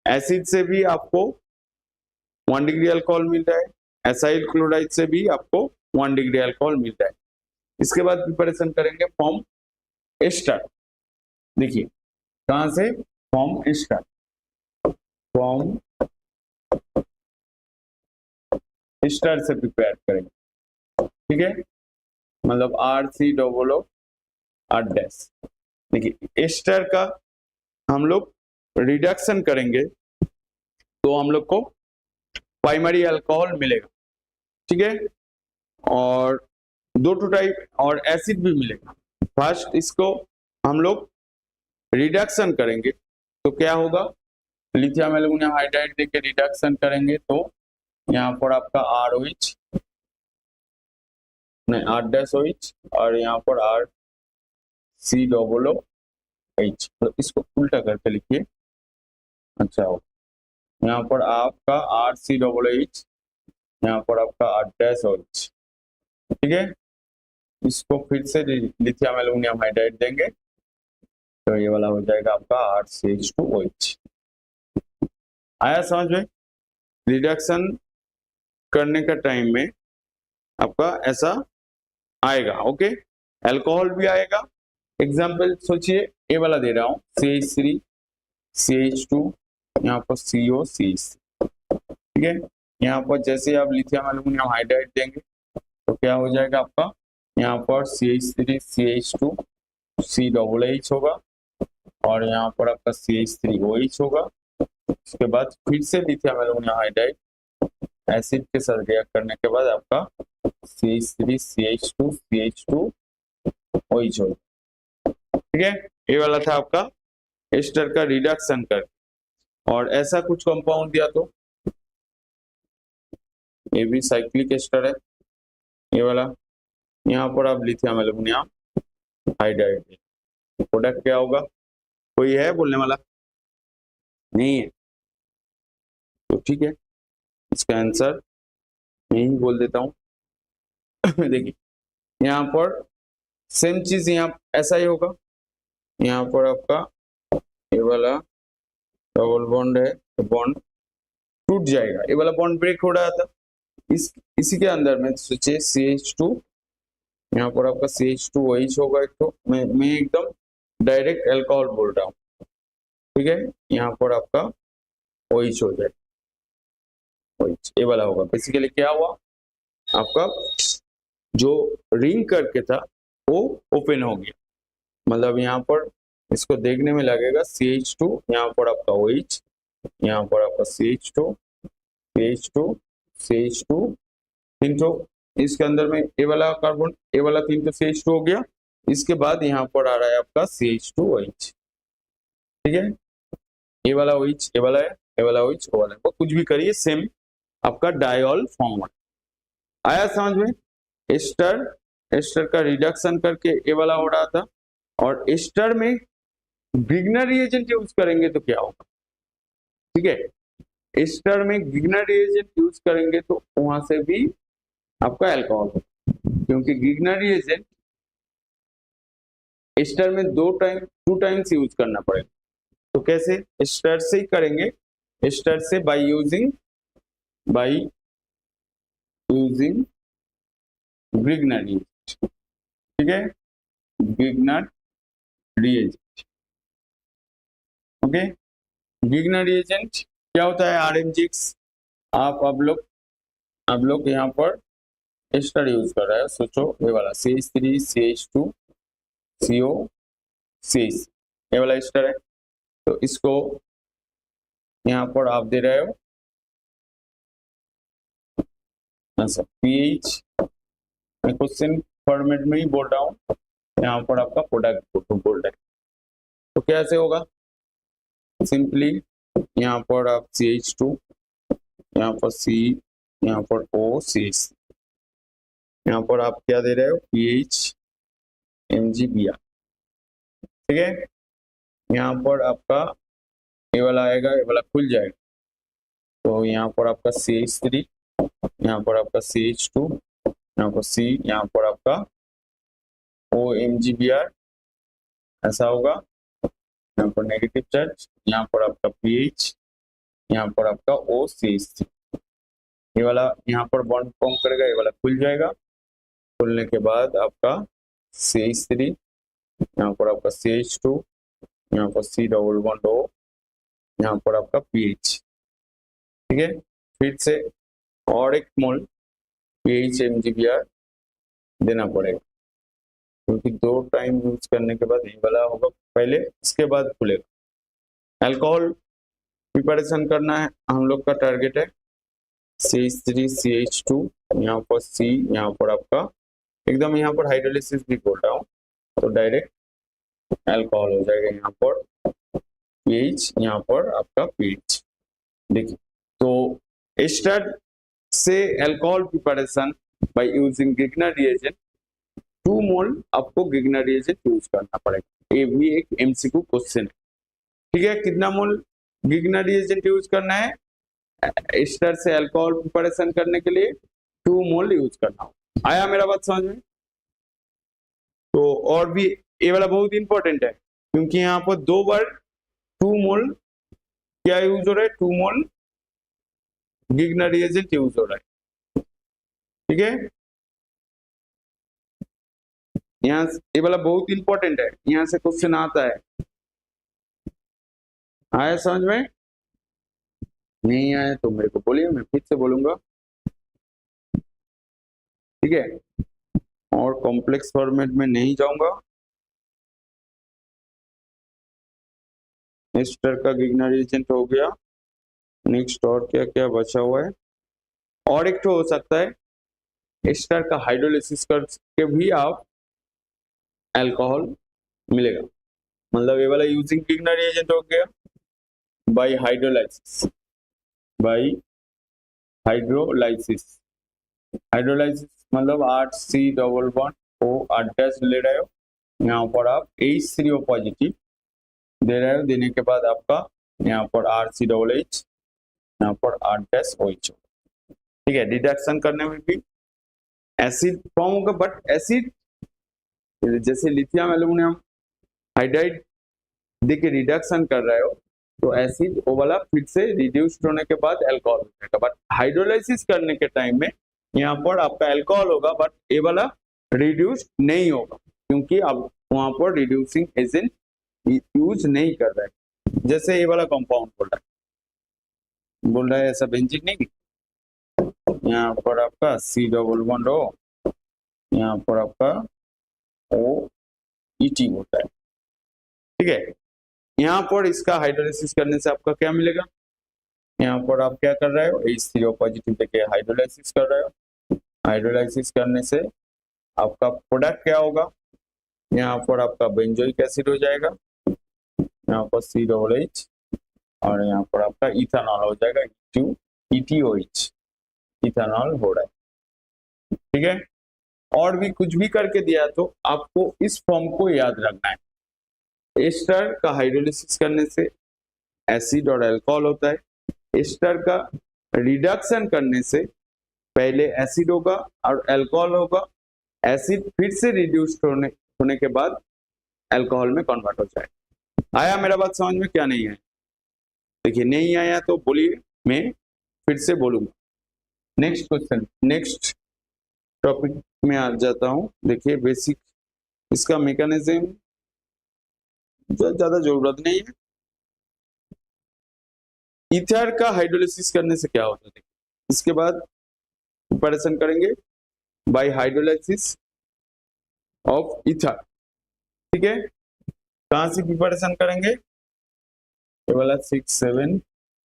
Acid से भी आपको 1 डिग्री अल्कोहल मिल रहा है, एसाइल क्लोराइड से भी आपको 1 डिग्री अल्कोहल मिल रहा है। इसके बाद प्रिपरेशन करेंगे फॉर्म एस्टर। देखिए कहां से, फॉर्म एस्टर, फॉर्म एस्टर से प्रिपेयर करेंगे, ठीक है, मतलब RCOO8। देखिए एस्टर का हम लोग रिडक्शन करेंगे तो हम लोग को प्राइमरी अल्कोहल मिलेगा, ठीक है, और 2 टाइप और एसिड भी मिलेगा। फर्स्ट इसको हम लोग रिडक्शन करेंगे तो क्या होगा, लिथियम एल्युमिनियम हाइड्राइड देके रिडक्शन करेंगे तो यहाँ पर आपका ROH नहीं R-OH और यहाँ पर RCOOH, तो इसको उल्टा करके लिखिए। अच्छा यहाँ पर आपका RCOOH, यहाँ पर आपका R-OH, ठीक है। इसको फिर से लिथियम एल्युमिनियम हाइड्राइड देंगे तो ये वाला हो जाएगा आपका RCH2OH। आया समझ में? रिडक्शन करने का टाइम में आपका ऐसा आएगा, ओके। अल्कोहल भी आएगा। एग्जाम्पल सोचिए, ये वाला दे रहा हूँ CH3 CH2, यहाँ पर COCH, ठीक है। यहाँ पर जैसे आप लिथियम एल्युमिनियम हाइड्राइड देंगे तो क्या हो जाएगा आपका, यहाँ पर CH3 CH2 COOH होगा और यहाँ पर आपका CH3OH होगा। उसके बाद फिर से लिथियम एल्युमिनियम हाइड्राइड एसिड के साथ रिएक्ट करने के बाद आपका CH3 CH2 CH2OH होगा, ठीक है। ये वाला था आपका एस्टर का रिडक्शन कर, और ऐसा कुछ कंपाउंड दिया तो ये भी साइक्लिक एस्टर है, ये वाला। यहाँ पर आप लिथियम एल्युमिनियम हाइड्राइड, प्रोडक्ट क्या होगा, कोई है बोलने वाला? नहीं है, तो ठीक है, इसका आंसर मैं ही बोल देता हूँ। देखिए यहाँ पर सेम चीज यहाँ ऐसा ही होगा, यहाँ पर आपका ये वाला डबल बॉन्ड है, तो बॉन्ड टूट जाएगा, ये वाला बॉन्ड ब्रेक हो रहा था। इसी के अंदर में सोचिए CH2, यहाँ पर आपका CH2OH होगा एक, तो मैं एकदम डायरेक्ट अल्कोहल बोल रहा हूँ, ठीक है। यहाँ पर आपका OH हो जाएगा, OH ये वाला होगा। बेसिकली क्या हुआ, आपका जो रिंग करके था वो ओपन हो गया, मतलब यहाँ पर इसको देखने में लगेगा CH2, यहाँ पर आपका OH, यहाँ पर आपका CH2 तीन तो इसके अंदर में ये वाला कार्बन, ये वाला 3 तो CH2 हो गया। इसके बाद यहाँ पर आ रहा है आपका CH2OH, ठीक है। ये वाला OH, ये वाला है, ये वाला OH, वो वाला है, वो कुछ भी करिए सेम आपका डायॉल फॉर्म आया समझ में। एस्टर का रिडक्शन करके ये वाला हो रहा था, और एस्टर में गिगनर रिएजेंट यूज करेंगे तो क्या होगा, ठीक है। एस्टर में गिगनर रिएजेंट यूज करेंगे तो वहां से भी आपका अल्कोहल होगा, क्योंकि गिगनर रिएजेंट एस्टर में 2 टाइम्स यूज करना पड़ेगा। तो कैसे, एस्टर से ही करेंगे, एस्टर से बाय यूजिंग गिगनर रिएजेंट, ठीक है, गिगनर रिएजेंट, ओके। गिगनर रिएजेंट क्या होता है, RMGX। आप अब लोग यहाँ पर एस्टर यूज कर रहे हैं, सोचो ये वाला CH3 CH2 COCH, ये वाला एस्टर है, तो इसको यहाँ पर आप दे रहे हो pH, मैं क्वेश्चन फॉर्मेट में ही बोल रहा हूँ, यहाँ पर आपका प्रोडक्ट बोल रहे, तो कैसे होगा, सिंपली यहाँ पर आप CH2, यहाँ पर C, यहाँ पर OCH, यहाँ पर आप क्या दे रहे हो pH MgBr, ठीक है। यहाँ पर आपका ये वाला आएगा, ये वाला खुल जाएगा, तो यहाँ पर आपका CH3, यहाँ पर आपका CH2, यहाँ पर C, यहाँ पर आपका OMgBr, ऐसा होगा। यहाँ पर नेगेटिव चार्ज, यहाँ पर आपका pH, यहाँ पर आपका OCH3, ये वाला यहाँ पर बॉन्ड फॉर्म करेगा, ये वाला खुल जाएगा, खुलने के बाद आपका CH3, यहाँ पर आपका CH2, यहाँ पर C डबल बॉन्ड O, यहाँ पर आपका PH, ठीक है। फिर से और एक मोल PH MgBr देना पड़ेगा, क्योंकि 2 टाइम यूज करने के बाद ये वाला होगा पहले, इसके बाद खुलेगा। अल्कोहल प्रिपरेशन करना है, हम लोग का टारगेट है CH3 CH2, यहाँ पर C, यहाँ पर आपका एकदम यहाँ पर हाइड्रोलिसिस भी बोल रहा हूँ, तो डायरेक्ट अल्कोहल हो जाएगा, यहाँ पर PH, यहाँ पर आपका PH। देखिए, तो एस्टर से alcohol preparation by using Grignard reagent, 2 mole आपको गिगनर रिएजेंट यूज करना पड़ेगा। ये भी एक MCQ क्वेश्चन है, ठीक है। कितना मोल गिगनर रिएजेंट यूज करना है एस्टर से अल्कोहल प्रिपरेशन करने के लिए? 2 मोल यूज करना हो। आया मेरा बात समझ में? तो और भी ये वाला बहुत इंपॉर्टेंट है, क्योंकि यहाँ पर 2 बार 2 मोल क्या यूज हो रहा है, 2 मोल गिगनर रिएजेंट यूज हो रहा है, ठीक है। यहाँ ये वाला बहुत इंपॉर्टेंट है, यहाँ से क्वेश्चन आता है। आया समझ में? नहीं आया तो मेरे को बोलिए, मैं फिर से बोलूंगा, ठीक है। और कॉम्प्लेक्स फॉर्मेट में नहीं जाऊंगा। एस्टर का गिगनर रिएजेंट हो गया, नेक्स्ट और क्या क्या बचा हुआ है? और एक तो हो सकता है एस्टर का हाइड्रोलिसिस करके भी आप अल्कोहल मिलेगा, मतलब ये वाला यूजिंग गिगनर रिएजेंट हो गया bye hydrolysis, bye hydrolysis. Hydrolysis मतलब 8C डबल बॉन्ड O 8 ले रहे हो, यहाँ पर आप H3O पॉजिटिव दे रहे हो, देने के बाद आपका यहाँ पर RC⋯H, यहाँ पर 8OH, ठीक है। रिडक्शन करने में भी एसिड फॉर्म होगा, बट एसिड जैसे लिथियम एल्यूमिनियम हाइड्राइड देके रिडक्शन कर रहे हो, तो एसिड वो वाला फिर से रिड्यूस्ड होने के बाद अल्कोहल हो जाएगा। बट हाइड्रोलाइसिस करने के टाइम में यहाँ पर आपका अल्कोहल होगा, बट ये वाला रिड्यूस नहीं होगा, क्योंकि अब वहां पर रिड्यूसिंग एजेंट यूज नहीं कर रहा है। जैसे ये वाला कंपाउंड बोल रहा है ऐसा बेंजीन नहीं, यहाँ पर आपका C डबल बॉन्ड O, यहाँ पर आपका OET होता है, ठीक है। यहाँ पर इसका हाइड्रोलाइसिस करने से आपका क्या मिलेगा? यहाँ पर आप क्या कर रहे हो, H3O पॉजिटिव देके हाइड्रोलाइसिस कर रहे हो। हाइड्रोलाइसिस करने से आपका प्रोडक्ट क्या होगा? यहाँ पर आपका बेंजोइक एसिड हो जाएगा, यहाँ पर C⋯H, और यहाँ पर आपका इथेनॉल हो जाएगा, ETOH, इथेनॉल हो रहा है, ठीक है। और भी कुछ भी करके दिया तो आपको इस फॉर्म को याद रखना है। एस्टर का हाइड्रोलिसिस करने से एसिड और अल्कोहल होता है, एस्टर का रिडक्शन करने से पहले एसिड होगा और अल्कोहल होगा, एसिड फिर से रिड्यूस्ड होने के बाद अल्कोहल में कन्वर्ट हो जाएगा। आया मेरा बात समझ में? क्या नहीं है? देखिए, नहीं आया तो बोलिए, मैं फिर से बोलूंगा। नेक्स्ट क्वेश्चन, नेक्स्ट टॉपिक में आ जाता हूं। देखिए, बेसिक इसका मैकेनिज्म ज्यादा जरूरत नहीं है। ईथर का हाइड्रोलिसिस करने से क्या होता है, इसके बाद प्रिपरेशन करेंगे बाय हाइड्रोलाइसिस ऑफ ईथर, ठीक है। कहां से प्रिपरेशन करेंगे? ये वाला 6, 7